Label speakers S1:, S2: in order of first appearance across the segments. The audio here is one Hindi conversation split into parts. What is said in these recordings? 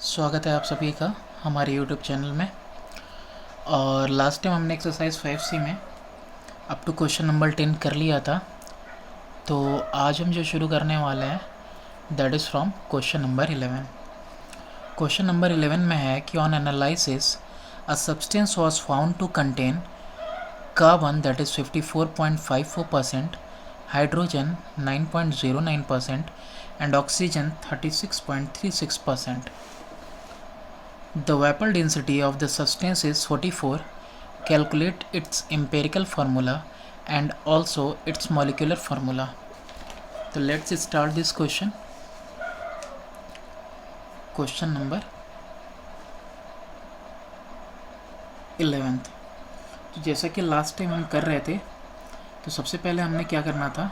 S1: स्वागत है आप सभी का हमारे YouTube चैनल में। और लास्ट टाइम हमने एक्सरसाइज 5C में अप टू क्वेश्चन नंबर 10 कर लिया था। तो आज हम जो शुरू करने वाले हैं that is from question number 11। Question number 11 में है कि on analysis a substance was found to contain carbon that is 54.54%, hydrogen 9.09% and oxygen 36.36%. The vapor density of the substance is 44. Calculate its empirical formula and also its molecular formula. So let's start this question. Question number 11th. तो जैसा कि लास्ट टाइम हम कर रहे थे, तो सबसे पहले हमने क्या करना था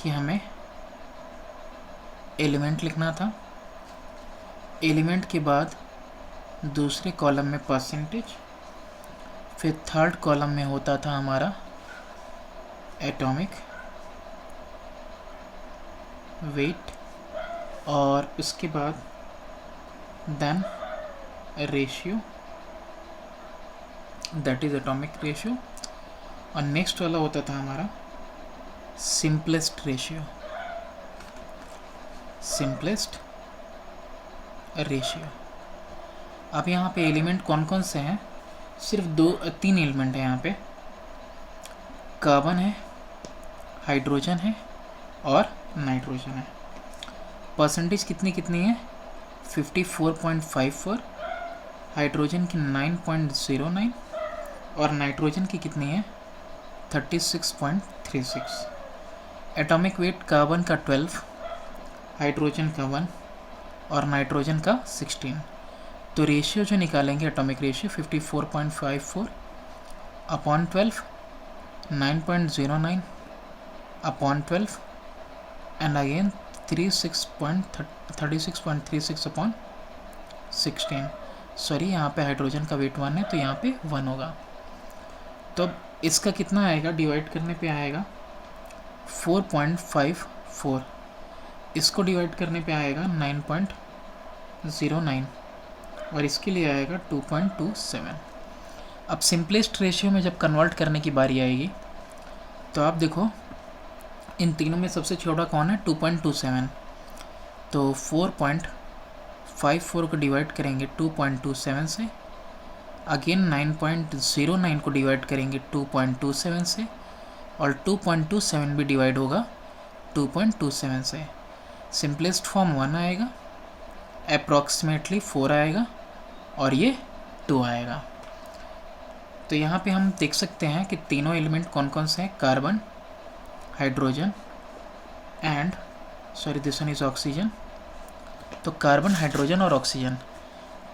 S1: कि हमें एलिमेंट लिखना था। एलिमेंट के बाद दूसरे कॉलम में परसेंटेज, फिर थर्ड कॉलम में होता था हमारा एटॉमिक वेट, और उसके बाद then ratio that is atomic ratio, और नेक्स्ट वाला होता था हमारा सिंपलेस्ट रेशियो, सिंपलेस्ट रेशियो। अब यहाँ पे एलिमेंट कौन कौन से हैं? सिर्फ तीन एलिमेंट हैं यहाँ पे, कार्बन है, हाइड्रोजन है और नाइट्रोजन है। परसेंटेज कितनी कितनी है? 54.54, हाइड्रोजन की 9.09 और नाइट्रोजन की कितनी है? 36.36। एटॉमिक वेट कार्बन का 12, हाइड्रोजन का 1 और नाइट्रोजन का 16। तो रेशियो जो निकालेंगे atomic ratio 54.54 upon 12, 9.09 upon 12 and again 36.36 upon 16। Sorry, यहाँ पे हाइड्रोजन का वेट 1 है तो यहाँ पे 1 होगा। तो अब इसका कितना आएगा? डिवाइड करने पे आएगा 4.54, इसको डिवाइड करने पे आएगा 9.09 और इसके लिए आएगा 2.27। अब सिंपलेस्ट रेशियो में जब कन्वर्ट करने की बारी आएगी तो आप देखो इन तीनों में सबसे छोटा कौन है? 2.27। तो 4.54 को डिवाइड करेंगे 2.27 से, अगेन 9.09 को डिवाइड करेंगे 2.27 से, और 2.27 भी डिवाइड होगा 2.27 से। सिंपलेस्ट फॉर्म 1 आएगा, अप्रॉक्सीमेटली 4 आएगा और ये 2 आएगा। तो यहाँ पे हम देख सकते हैं कि तीनों एलिमेंट कौन कौन से हैं? Carbon, hydrogen and sorry this one is oxygen. तो कार्बन, हाइड्रोजन और ऑक्सीजन।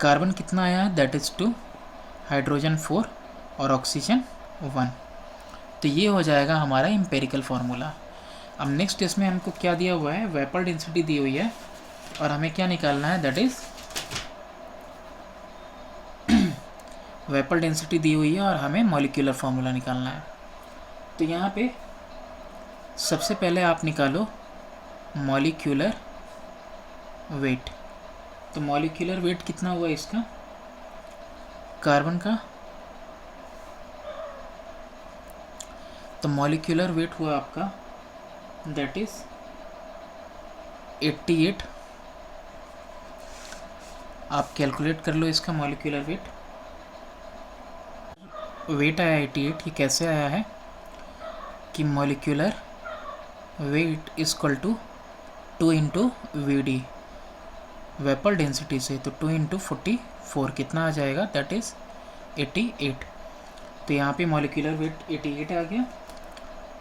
S1: कार्बन कितना आया है? दैट इज़ 2, हाइड्रोजन 4 और ऑक्सीजन 1। तो ये हो जाएगा हमारा एम्पेरिकल फार्मूला। अब नेक्स्ट इसमें हमको क्या दिया हुआ है? वेपर डेंसिटी दी हुई है और हमें क्या निकालना है? दैट इज़ वेपर डेंसिटी दी हुई है और हमें मॉलिक्यूलर फार्मूला निकालना है। तो यहाँ पे सबसे पहले आप निकालो मॉलिक्यूलर वेट। तो मॉलिक्यूलर वेट कितना हुआ इसका? कार्बन का, तो मॉलिक्यूलर वेट हुआ आपका दैट इज 88। आप कैलकुलेट कर लो इसका मॉलिक्यूलर वेट। वेट आया 88। ये कैसे आया है कि molecular weight is equal to 2 into V vapour density से, तो 2 इंटू 44 कितना आ जाएगा? That is 88। तो यहाँ पे मॉलिक्यूलर वेट 88 आ गया।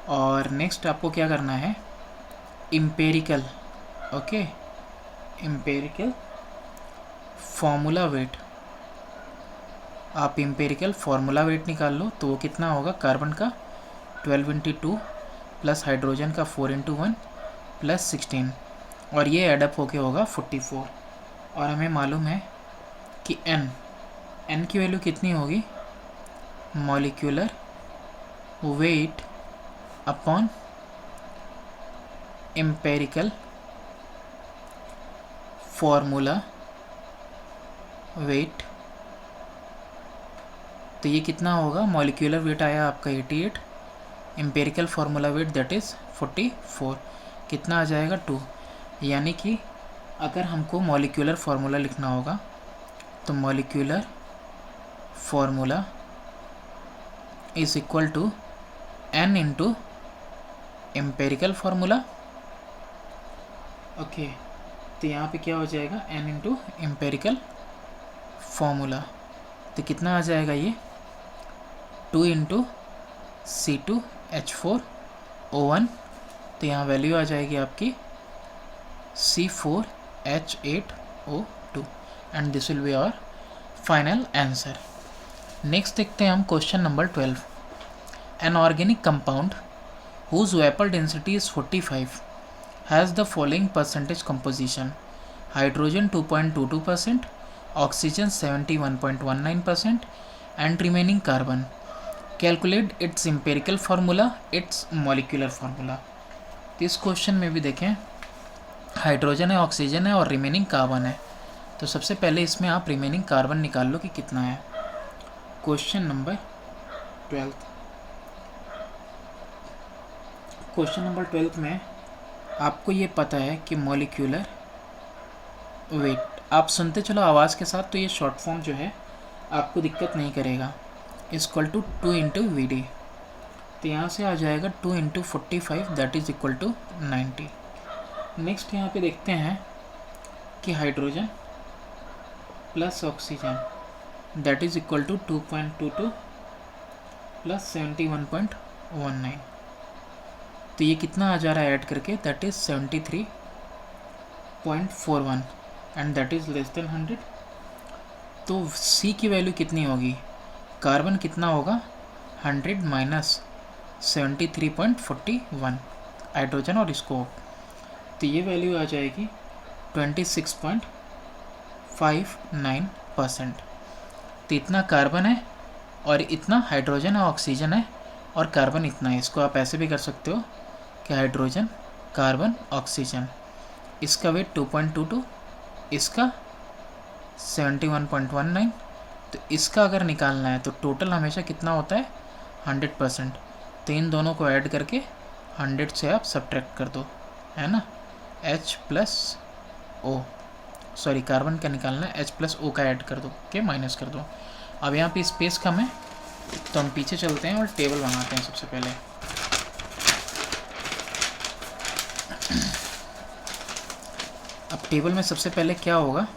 S1: और नेक्स्ट आपको क्या करना है? Empirical, okay, empirical formula wait. आप इम्पेरिकल फार्मूला वेट निकाल लो तो वो कितना होगा? कार्बन का 12 इंटू 2 प्लस हाइड्रोजन का 4 इंटू 1 प्लस 16, और ये एडअप होके होगा 44। और हमें मालूम है कि n की वैल्यू कितनी होगी? Molecular weight upon empirical formula weight, तो ये कितना होगा, मॉलिक्यूलर वेट आया आपका 88, empirical formula weight that is 44, कितना आ जाएगा 2। यानी कि अगर हमको मॉलिक्यूलर फार्मूला लिखना होगा तो molecular formula is equal to n into empirical formula. Okay, तो यहाँ पे क्या हो जाएगा, n इंटू एम्पेरिकल फार्मूला, तो कितना आ जाएगा ये 2 इंटू C2H4O1, तो यहाँ वैल्यू आ जाएगी आपकी C4H8O2 and this will be our final answer. Next देखते हैं हम question number 12। An organic compound whose vapor density is 45 has the following percentage composition: hydrogen 2.22%, oxygen 71.19% and remaining carbon. Calculate its empirical formula, its molecular formula. तो इस क्वेश्चन में भी देखें हाइड्रोजन है, ऑक्सीजन है और रिमेनिंग कार्बन है। तो सबसे पहले इसमें आप रिमेनिंग कार्बन निकाल लो कि कितना है। क्वेश्चन नंबर 12 में आपको ये पता है कि मॉलिक्यूलर वेट, आप सुनते चलो आवाज़ के साथ, तो ये शॉर्ट फॉर्म जो है आपको दिक्कत नहीं करेगा, equal to 2 into V D. तो यहाँ से आ जाएगा 2 into 45 that is equal to 90। Next यहाँ पे देखते हैं कि hydrogen plus oxygen that is equal to 2.22 plus 71.19, तो ये कितना आ जा रहा है ऐड करके, that is 73.41 and that is less than 100। तो सी की वैल्यू कितनी होगी, कार्बन कितना होगा 100 माइनस 73.41 हाइड्रोजन और इसको, तो ये वैल्यू आ जाएगी 26.59%। तो इतना कार्बन है और इतना हाइड्रोजन और ऑक्सीजन है और कार्बन इतना है। इसको आप ऐसे भी कर सकते हो कि हाइड्रोजन कार्बन ऑक्सीजन, इसका वेट 2.22, इसका 71.19, तो इसका अगर निकालना है तो टोटल हमेशा कितना होता है 100%, तो इन दोनों को ऐड करके 100 से आप सब्ट्रैक्ट कर दो, है ना। H plus O, sorry carbon का निकालना है, H प्लस ओ का ऐड कर दो, के माइनस कर दो। अब यहाँ पे स्पेस कम है तो हम पीछे चलते हैं और टेबल बनाते हैं सबसे पहले। अब टेबल में सबसे पहले क्या होगा,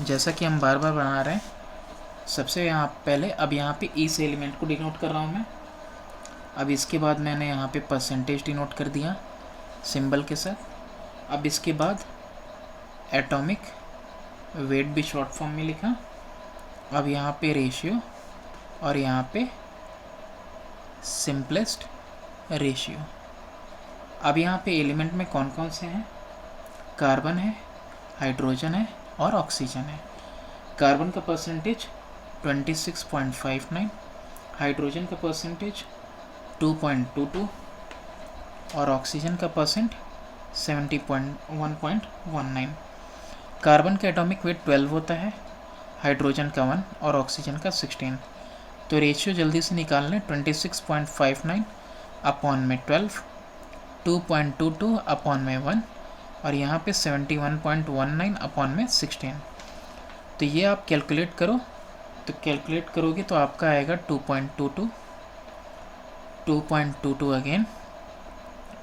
S1: जैसा कि हम बार बार बना रहे हैं, सबसे यहाँ पहले अब यहाँ पे ई से एलिमेंट को डिनोट कर रहा हूँ मैं। अब इसके बाद मैंने यहाँ पे परसेंटेज डिनोट कर दिया सिंबल के साथ। अब इसके बाद एटॉमिक वेट भी शॉर्ट फॉर्म में लिखा। अब यहाँ पे रेशियो और यहाँ पे सिंपलेस्ट रेशियो। अब यहाँ पे एलिमेंट में कौन कौन से हैं, कार्बन है, हाइड्रोजन है और ऑक्सीजन है। कार्बन का परसेंटेज 26.59, हाइड्रोजन का परसेंटेज 2.22 और ऑक्सीजन का परसेंट 71.19। कार्बन का एटॉमिक वेट 12 होता है, हाइड्रोजन का 1 और ऑक्सीजन का 16। तो रेशियो जल्दी से निकाल लें, 26.59 अपॉन में 12, 2.22 अपॉन में 1 और यहाँ पे 71.19 अपॉन में 16। तो ये आप कैलकुलेट करो, तो कैलकुलेट करोगे तो आपका आएगा 2.22 अगेन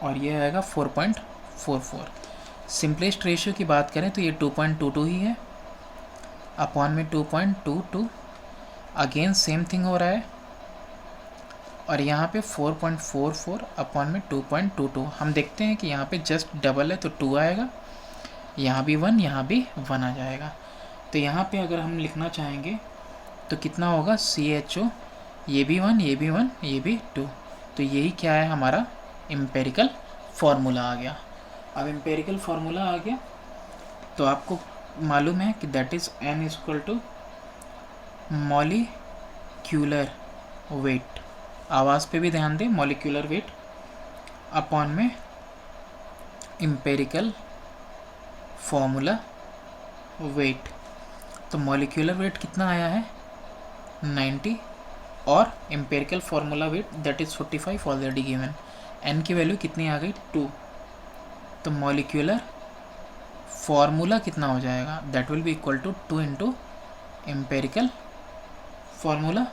S1: और ये आएगा 4.44। सिंपलेस्ट रेशियो की बात करें तो ये 2.22 ही है, अपॉन में 2.22 अगेन सेम थिंग हो रहा है और यहाँ पे 4.44 अपॉन में 2.22। हम देखते हैं कि यहाँ पे जस्ट डबल है तो 2 आएगा, यहाँ भी 1, यहाँ भी 1 आ जाएगा। तो यहाँ पे अगर हम लिखना चाहेंगे तो कितना होगा, CHO, ये भी 1, ये भी 1, ये भी 2। तो यही क्या है, हमारा एम्पेरिकल फार्मूला आ गया। अब एम्पेरिकल फार्मूला आ गया तो आपको मालूम है कि that is N equal to molecular weight, आवाज़ पे भी ध्यान दें, मॉलिक्यूलर वेट अपॉन में एम्पेरिकल फार्मूला वेट। तो मॉलिक्यूलर वेट कितना आया है 90 और empirical formula weight that is 45 already given. N की वैल्यू कितनी आ गई 2। तो मॉलिक्यूलर फार्मूला कितना हो जाएगा that will be equal to 2 into empirical formula.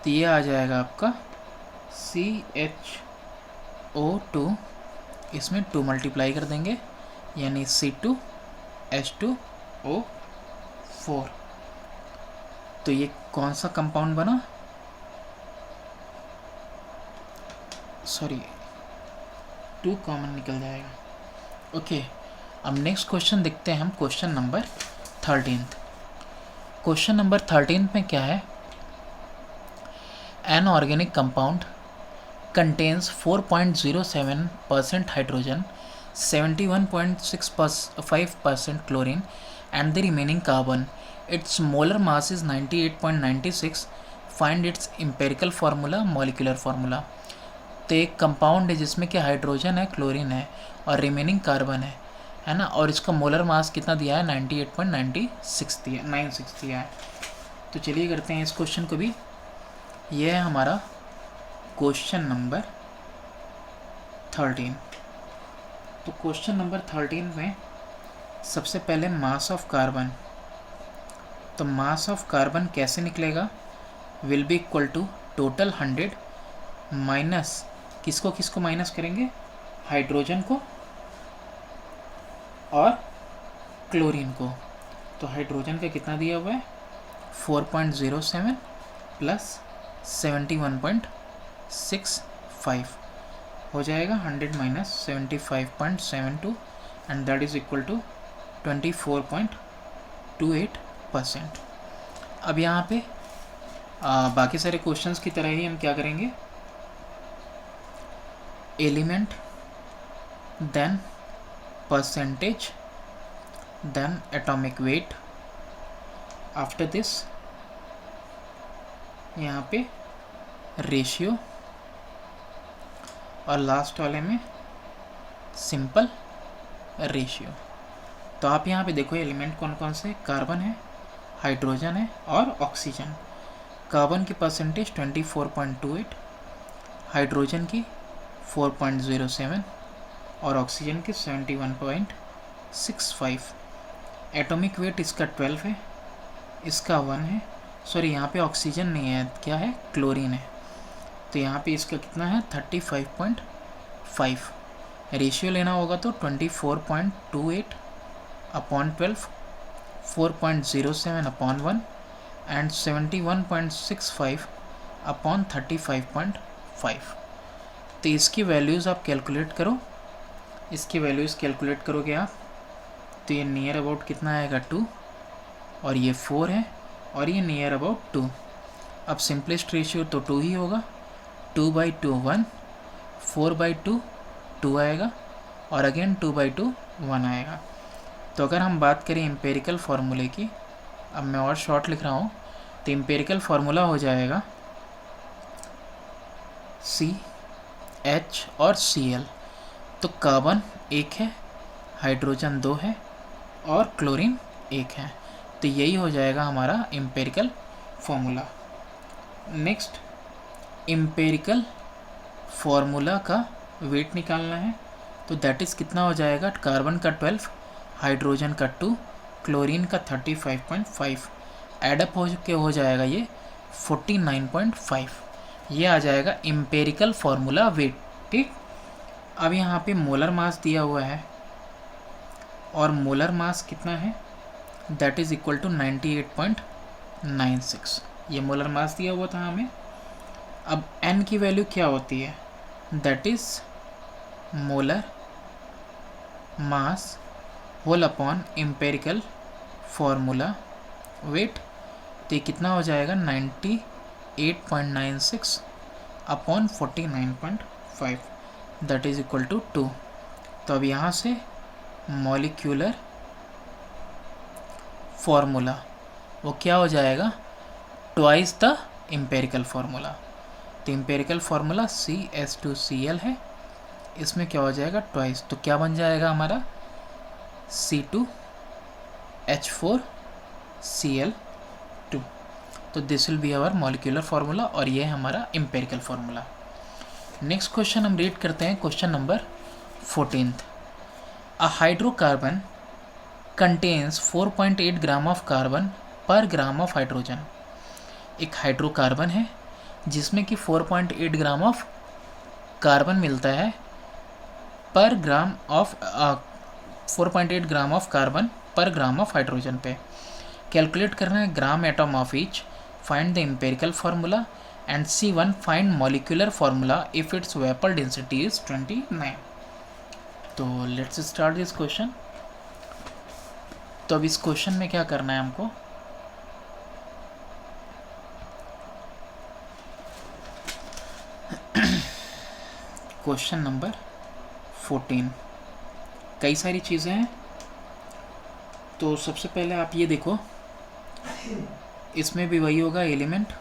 S1: तो ये आ जाएगा आपका CHO2, इसमें 2 मल्टीप्लाई कर देंगे यानी C2H2O4। तो ये कौन सा कंपाउंड बना, सॉरी 2 कॉमन निकल जाएगा। ओके अब नेक्स्ट क्वेश्चन देखते हैं हम, क्वेश्चन नंबर 13। क्वेश्चन नंबर 13 में क्या है, N organic compound contains 4.07% hydrogen, 71.65% chlorine and the remaining carbon. Its molar mass is 98.96. Find its empirical formula, molecular formula. तो एक कंपाउंड है जिसमें कि हाइड्रोजन है, क्लोरीन है और रिमेनिंग कार्बन है ना, और इसका मोलर मास कितना दिया है 98.96 दिया है। तो चलिए करते हैं इस क्वेश्चन को भी। यह है हमारा क्वेश्चन नंबर 13। तो क्वेश्चन नंबर 13 में सबसे पहले मास ऑफ कार्बन, तो मास ऑफ कार्बन कैसे निकलेगा, will be equal to total 100 minus किसको माइनस करेंगे, हाइड्रोजन को और क्लोरीन को। तो हाइड्रोजन का कितना दिया हुआ है 4.07 प्लस 71.65 हो जाएगा 100 minus 75.72 and that is equal to 24.28%। अब यहाँ पे बाकी सारे क्वेश्चंस की तरह ही हम क्या करेंगे, element then percentage then atomic weight, after this यहाँ पे रेशियो और लास्ट वाले में सिंपल रेशियो। तो आप यहाँ पे देखो एलिमेंट कौन कौन से, कार्बन है, हाइड्रोजन है और ऑक्सीजन। कार्बन की परसेंटेज 24.28, हाइड्रोजन की 4.07 और ऑक्सीजन की 71.65। एटॉमिक वेट इसका 12 है, इसका 1 है, सॉरी यहाँ पे ऑक्सीजन नहीं है, क्या है क्लोरीन है। तो यहाँ पे इसका कितना है 35.5। रेशियो लेना होगा तो 24.28 अपॉन 12, 4.07 अपॉन 1 एंड 71.65 अपॉन 35.5। तो इसकी वैल्यूज़ आप कैलकुलेट करो, इसकी वैल्यूज़ कैलकुलेट करोगे आप तो ये नियर अबाउट कितना आएगा 2 और ये 4 है और ये नियर अबाउट 2। अब सिंपलेस्ट रेशियो तो 2 ही होगा, 2/2 1, 4/2 2 आएगा और अगेन 2/2 1 आएगा। तो अगर हम बात करें एम्पेरिकल फार्मूले की, अब मैं और शॉर्ट लिख रहा हूँ, तो एम्पेरिकल फार्मूला हो जाएगा CH और Cl। तो कार्बन 1 है, हाइड्रोजन 2 है और क्लोरीन 1 है। तो यही हो जाएगा हमारा empirical formula. Next empirical formula का वेट निकालना है, तो दैट इज़ कितना हो जाएगा, कार्बन का 12, हाइड्रोजन का 2, क्लोरीन का 35.5, एडअप हो जाएगा ये 49.5। ये आ जाएगा एम्पेरिकल फार्मूला वेट। ठीक, अब यहाँ पे मोलर मास दिया हुआ है और मोलर मास कितना है, दैट इज़ इक्वल टू 98.96। ये मोलर मास दिया हुआ था हमें। अब n की वैल्यू क्या होती है, that is molar mass whole upon empirical formula weight. तो ये कितना हो जाएगा 98.96 upon 49.5 that is equal to 2। तो अब यहाँ से मॉलिक्यूलर फार्मूला वो क्या हो जाएगा, ट्वाइस द एम्पेरिकल फार्मूला। तो एम्पेरिकल फार्मूला CH2Cl है, इसमें क्या हो जाएगा ट्वाइस, तो क्या बन जाएगा हमारा H4Cl2। तो this will be our molecular formula और ये है हमारा एम्पेरिकल फार्मूला। नेक्स्ट क्वेश्चन हम रीड करते हैं, question number 14। A hydrocarbon contains 4.8 gram of carbon per gram of hydrogen. एक हाइड्रोकार्बन है जिसमें कि 4.8 ग्राम ऑफ कार्बन मिलता है पर gram of 4.8 gram of carbon per gram of hydrogen पे। कैलकुलेट करना है ग्राम atom of each, find the empirical formula and C1 find molecular formula if it's vapour density is 29। तो लेट्स स्टार्ट दिस क्वेश्चन। तो अब इस क्वेश्चन में क्या करना है हमको, क्वेश्चन नंबर 14 कई सारी चीज़ें हैं। तो सबसे पहले आप ये देखो, इसमें भी वही होगा, एलिमेंट,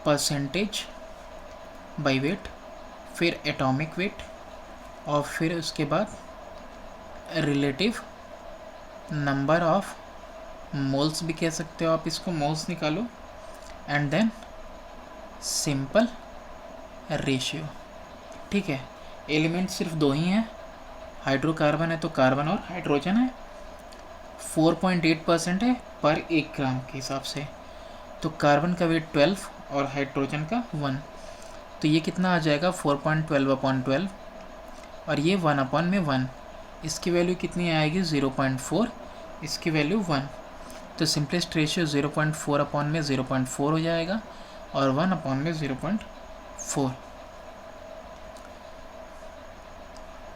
S1: परसेंटेज बाय वेट, फिर एटॉमिक वेट और फिर उसके बाद रिलेटिव नंबर ऑफ मोल्स भी कह सकते हो आप इसको, मोल्स निकालो, एंड देन सिंपल रेशियो। ठीक है, एलिमेंट सिर्फ दो ही हैं, हाइड्रोकार्बन है तो कार्बन और हाइड्रोजन है, 4.8% है पर 1 ग्राम के हिसाब से। तो कार्बन का वेट 12 और हाइड्रोजन का 1, तो ये कितना आ जाएगा 4.12/12 और ये 1/1, इसकी वैल्यू कितनी आएगी 0.4, इसकी वैल्यू 1। तो सिंपलेस्ट रेशियो 0.4/0.4 हो जाएगा और 1/0.4।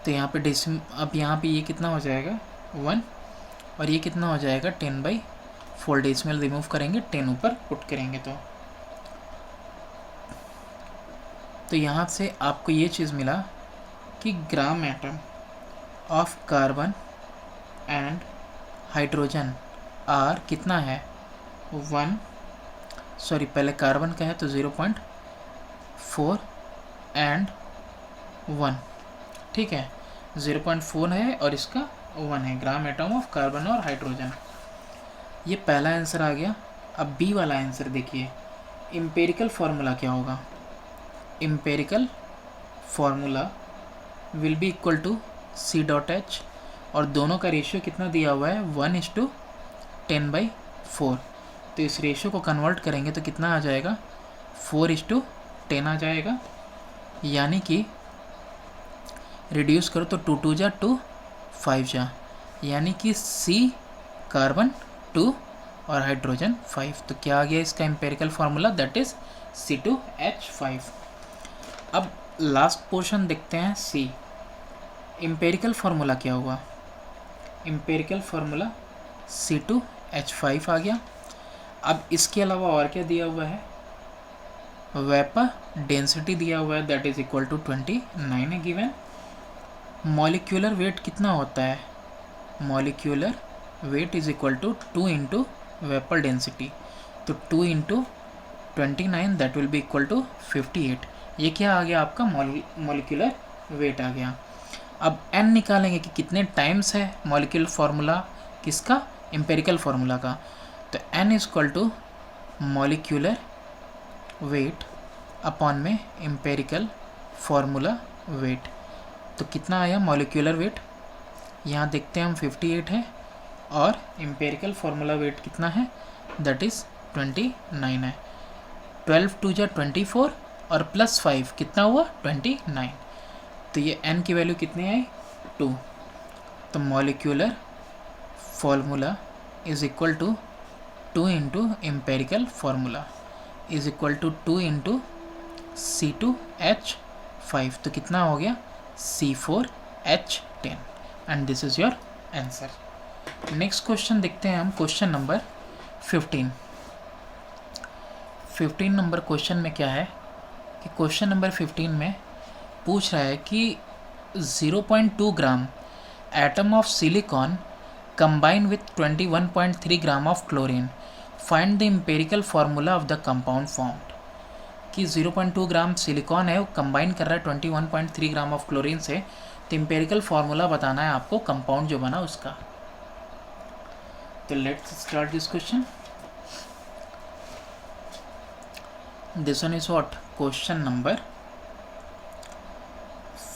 S1: तो यहाँ पे अब यहाँ पे ये कितना हो जाएगा 1 और ये कितना हो जाएगा 10/4। डेसिमल रिमूव करेंगे, 10 ऊपर पुट करेंगे तो यहाँ से आपको ये चीज़ मिला कि gram atom of carbon and hydrogen are कितना है 1, सॉरी पहले कार्बन का है तो 0.4 एंड 1। ठीक है, 0.4 है और इसका 1 है, ग्राम एटम ऑफ कार्बन और हाइड्रोजन। ये पहला आंसर आ गया। अब बी वाला आंसर देखिए, एम्पेरिकल फार्मूला क्या होगा। Empirical formula will be equal to C.H और दोनों का रेशियो कितना दिया हुआ है 1:10/4। तो इस रेशियो को कन्वर्ट करेंगे तो कितना आ जाएगा 4:10 आ जाएगा, यानी कि रिड्यूस करो तो 2 2 जा 2 5 जा, यानी कि C कार्बन 2 और हाइड्रोजन 5। तो क्या आ गया इसका empirical formula, that is C2H5। अब लास्ट पोर्शन देखते हैं C। एम्पेरिकल फार्मूला क्या हुआ, एम्पेरिकल फार्मूला C2H5 आ गया। अब इसके अलावा और क्या दिया हुआ है, वेपर डेंसिटी दिया हुआ है, दैट इज इक्वल टू 29 है गिवन। मॉलिक्यूलर वेट कितना होता है, molecular weight is equal to 2 into vapour density, तो 2 into 29 that will be equal to 58। ये क्या आ गया आपका मॉलिक्यूलर वेट आ गया। अब n निकालेंगे कि कितने टाइम्स है मॉलिक्यूलर फार्मूला किसका, एम्पेरिकल फार्मूला का। तो n is equal to molecular weight upon में एम्पेरिकल फार्मूला वेट। तो कितना आया मॉलिक्यूलर वेट, यहाँ देखते हैं हम 58 है और एम्पेरिकल फार्मूला वेट कितना है, दैट इज़ 29 है। 12 2 जा 24 और प्लस 5 कितना हुआ 29। तो ये n की वैल्यू कितनी आई 2। तो molecular formula is equal to 2 into empirical formula is equal to 2 into C2H5। तो कितना हो गया C4H10 and this is your answer. Next question देखते हैं हम, क्वेश्चन नंबर 15। 15 नंबर क्वेश्चन में क्या है कि क्वेश्चन नंबर 15 में पूछ रहा है कि 0.2 ग्राम atom of silicon combine with 21.3 gram of chlorine, find the empirical formula of the compound formed. कि 0.2 ग्राम सिलिकॉन है वो कंबाइन कर रहा है 21.3 ग्राम ऑफ क्लोरीन से, तो एम्पेरिकल फार्मूला बताना है आपको कंपाउंड जो बना उसका। तो let's start this question. This one is what? Question number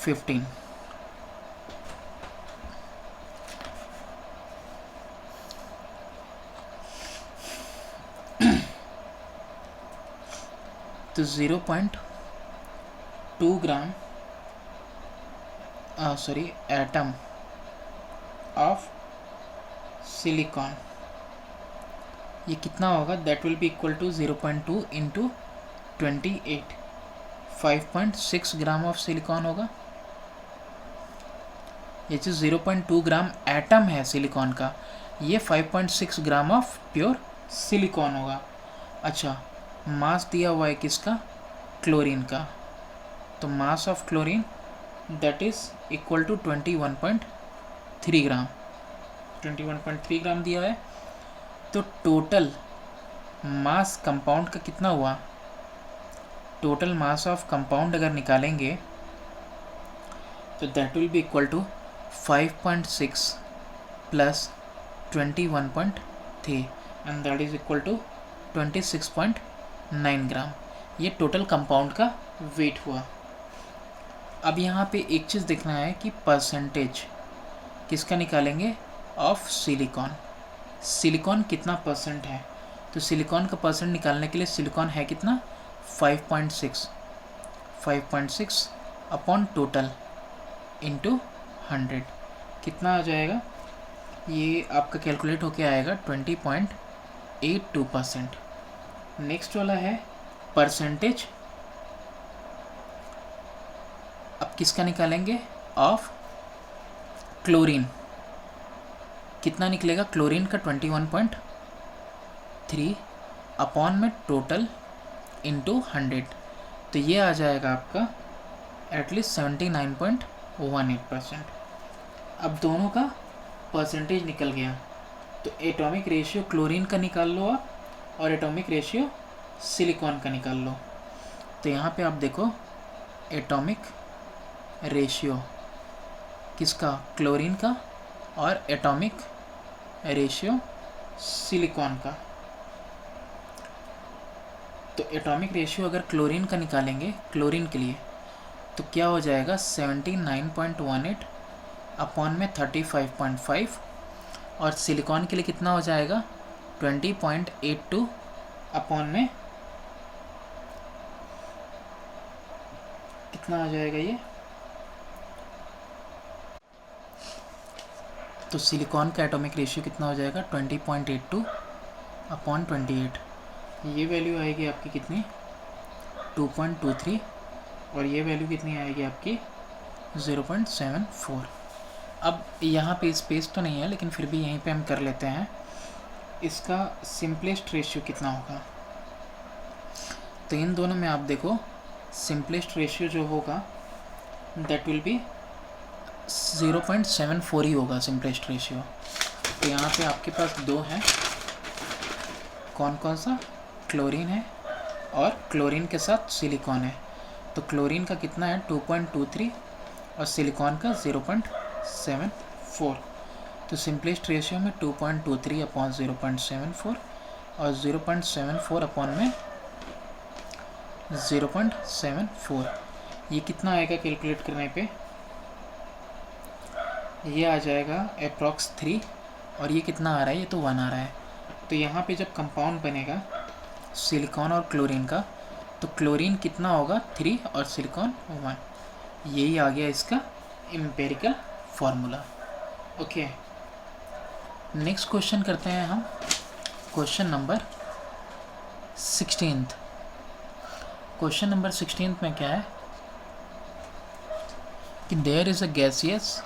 S1: 15. तो 0.2 ग्राम एटम ऑफ सिलिकॉन, ये कितना होगा? That will be equal to 0.2 into 28, 5.6 gram of silicon होगा. ये जो 0.2 ग्राम एटम है सिलिकॉन का, ये 5.6 ग्राम ऑफ प्योर सिलिकॉन होगा. अच्छा, मास दिया हुआ है किसका? क्लोरीन का. तो mass of chlorine that is equal to 21.3 gram. 21.3 gram दिया है. तो टोटल मास कंपाउंड का कितना हुआ? टोटल मास ऑफ कंपाउंड अगर निकालेंगे तो that will be equal to 5.6 plus 21.3 and that is equal to 26.9 gram. ये टोटल कंपाउंड का वेट हुआ. अब यहाँ पे एक चीज़ देखना है कि परसेंटेज किसका निकालेंगे? Of silicon. सिलिकॉन कितना परसेंट है? तो सिलिकॉन का परसेंट निकालने के लिए सिलिकॉन है कितना? 5.6 अपॉन टोटल इंटू 100 कितना आ जाएगा? ये आपका कैलकुलेट होके आएगा 20.82%. नेक्स्ट वाला है परसेंटेज. अब किसका निकालेंगे? Of chlorine. कितना निकलेगा? क्लोरीन का 21.3 अपॉन में टोटल इंटू 100. तो ये आ जाएगा आपका एटलीस्ट 79.18%. अब दोनों का परसेंटेज निकल गया. तो एटॉमिक रेशियो क्लोरीन का निकाल लो आप, और एटॉमिक रेशियो सिलिकॉन का निकाल लो. तो यहाँ पे आप देखो एटॉमिक रेशियो किसका? क्लोरीन का, और एटॉमिक रेशियो सिलिकॉन का. तो एटॉमिक रेशियो अगर क्लोरीन का निकालेंगे क्लोरीन के लिए तो क्या हो जाएगा? 79.18 अपॉन में 35.5, और सिलिकॉन के लिए कितना हो जाएगा? 20.82 अपॉन में कितना आ जाएगा ये? तो सिलिकॉन का एटॉमिक रेशियो कितना हो जाएगा? 20.82 अपॉन 28. ये वैल्यू आएगी आपकी कितनी? 2.23, और ये वैल्यू कितनी आएगी आपकी? 0.74. अब यहाँ पे स्पेस तो नहीं है, लेकिन फिर भी यहीं पे हम कर लेते हैं. इसका सिंपलेस्ट रेशियो कितना होगा? तो इन दोनों में आप देखो सिंपलेस्ट रेशियो जो होगा दैट विल बी 0.74 ही होगा सिंपलेस्ट रेशियो. तो यहाँ पे आपके पास दो हैं. कौन कौन सा? क्लोरीन है और क्लोरीन के साथ सिलिकॉन है. तो क्लोरीन का कितना है? 2.23, और सिलिकॉन का 0.74. तो सिंपलेस्ट रेशियो में 2.23 अपॉन 0.74 और 0.74 अपॉन में 0.74. ये कितना आएगा कैलकुलेट करने पे? ये आ जाएगा अप्रॉक्स 3, और ये कितना आ रहा है? ये तो 1 आ रहा है. तो यहाँ पे जब कंपाउंड बनेगा सिलिकॉन और क्लोरीन का, तो क्लोरीन कितना होगा? 3 और सिलिकॉन 1. यही आ गया इसका empirical formula. Okay, next question करते हैं हम. Question number 16. क्वेश्चन नंबर 16 में क्या है कि there is a gaseous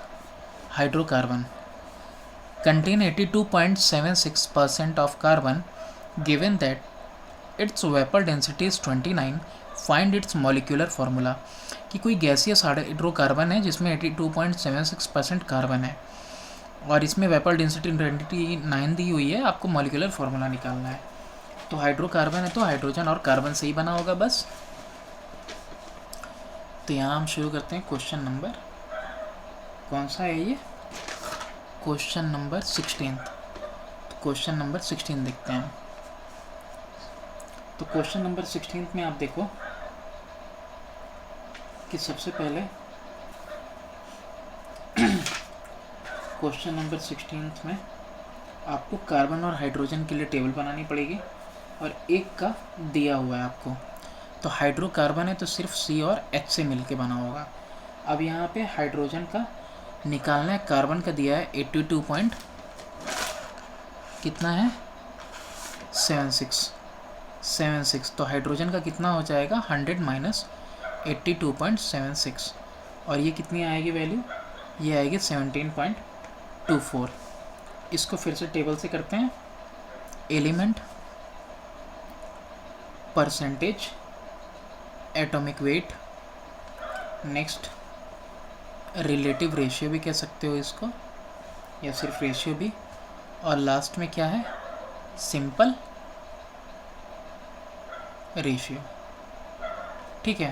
S1: hydrocarbon contain 82.76% of carbon. Given that its vapor density is 29, find its molecular formula. कि कोई गैसियस हाइड्रोकार्बन है जिसमें 82.76% कार्बन है, और इसमें वेपर डेंसिटी 29 दी हुई है. आपको मॉलिक्यूलर फार्मूला निकालना है. तो हाइड्रोकार्बन है तो हाइड्रोजन और कार्बन से ही बना होगा बस. तो यहाँ हम शुरू करते हैं. क्वेश्चन नंबर कौन सा है ये? Question number 16. क्वेश्चन नंबर 16 देखते हैं। तो क्वेश्चन नंबर 16 में आप देखो कि सबसे पहले क्वेश्चन नंबर 16 में आपको कार्बन और हाइड्रोजन के लिए टेबल बनानी पड़ेगी और एक का दिया हुआ है आपको। तो हाइड्रोकार्बन है तो सिर्फ C और H से मिलके बना होगा। अब यहाँ पे हाइड्रोजन का निकालना है, कार्बन का दिया है 82 पॉइंट कितना है 76। तो हाइड्रोजन का कितना हो जाएगा 100 माइनस 82.76 और ये कितनी आएगी वैल्यू, ये आएगी 17.24। इसको फिर से टेबल से करते हैं। Element, percentage, atomic weight, next relative ratio भी कह सकते हो इसको या सिर्फ रेशियो भी, और लास्ट में क्या है सिंपल रेशियो। ठीक है,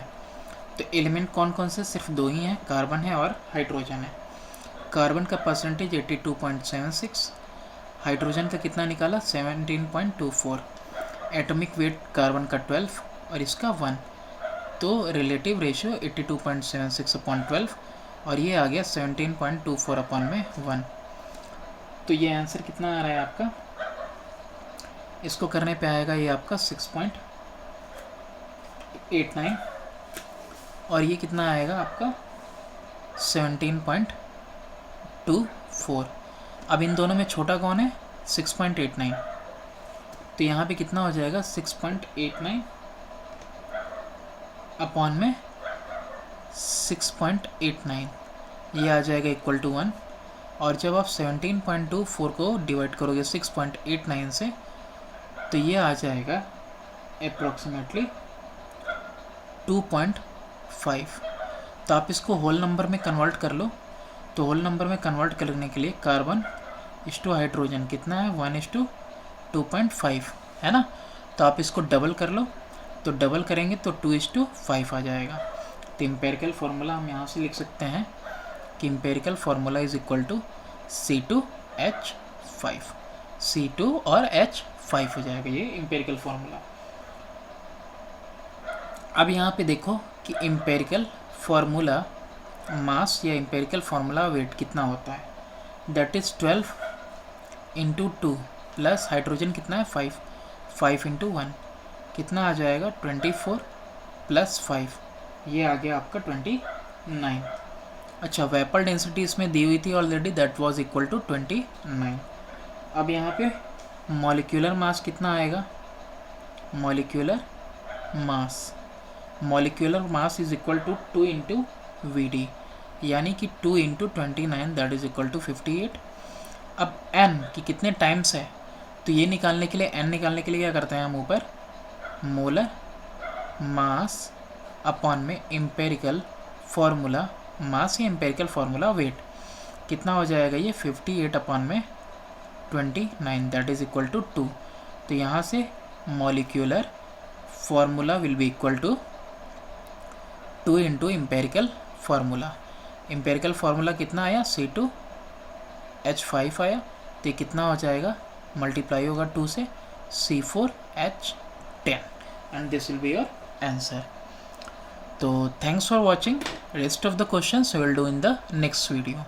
S1: तो एलिमेंट कौन कौन से, सिर्फ दो ही हैं, कार्बन है और हाइड्रोजन है। कार्बन का परसेंटेज 82.76, हाइड्रोजन का कितना निकाला 17.24, एटॉमिक वेट कार्बन का 12 और इसका 1, तो रिलेटिव रेशियो 82.76/12 और ये आ गया 17.24/1। तो ये आंसर कितना आ रहा है आपका, इसको करने पे आएगा ये आपका 6.89 और ये कितना आएगा आपका 17.24। अब इन दोनों में छोटा कौन है 6.89, तो यहाँ पे कितना हो जाएगा 6.89 अपॉन में 6.89, ये आ जाएगा इक्वल टू 1। और जब आप 17.24 को डिवाइड करोगे 6.89 से तो ये आ जाएगा अप्रॉक्सीमेटली 2.5। तो आप इसको होल नंबर में कन्वर्ट कर लो। तो होल नंबर में कन्वर्ट करने के लिए कार्बन इस हाइड्रोजन कितना है 1:2.5 है ना, तो आप इसको डबल कर लो। तो डबल करेंगे तो 2:5 आ जाएगा। तो इम्पेरिकल फार्मूला हम यहाँ से लिख सकते हैं कि empirical formula is equal to C2H5, C2 और H5 हो जाएगा ये इम्पेरिकल फार्मूला। अब यहाँ पे देखो कि इम्पेरिकल फार्मूला मास या इम्पेरिकल फार्मूला वेट कितना होता है, दैट इज़ 12 × 2 प्लस हाइड्रोजन कितना है 5 × 1 कितना आ जाएगा 24 + 5, ये आ गया आपका 29। अच्छा, वेपर डेंसिटी इसमें दी हुई थी already, that was equal to 29। अब यहाँ पे मॉलिक्यूलर मास कितना आएगा, molecular mass is equal to 2 × VD, यानी कि 2 × 29 दैट इज इक्वल टू 58। अब n कि कितने टाइम्स है, तो ये निकालने के लिए n निकालने के लिए क्या करते हैं हम ऊपर मोलर मास अपॉन में इम्पेरिकल फार्मूला मास या इम्पेरिकल फार्मूला वेट कितना हो जाएगा, ये 58 अपॉन में 29 दैट इज इक्वल टू 2। तो यहाँ से molecular formula will be equal to 2 × empirical formula. Empirical formula कितना आया C2H5 आया, तो कितना हो जाएगा मल्टीप्लाई होगा 2 से C4H10 and this will be your answer. तो thanks for watching, rest of the questions we will do in the next video.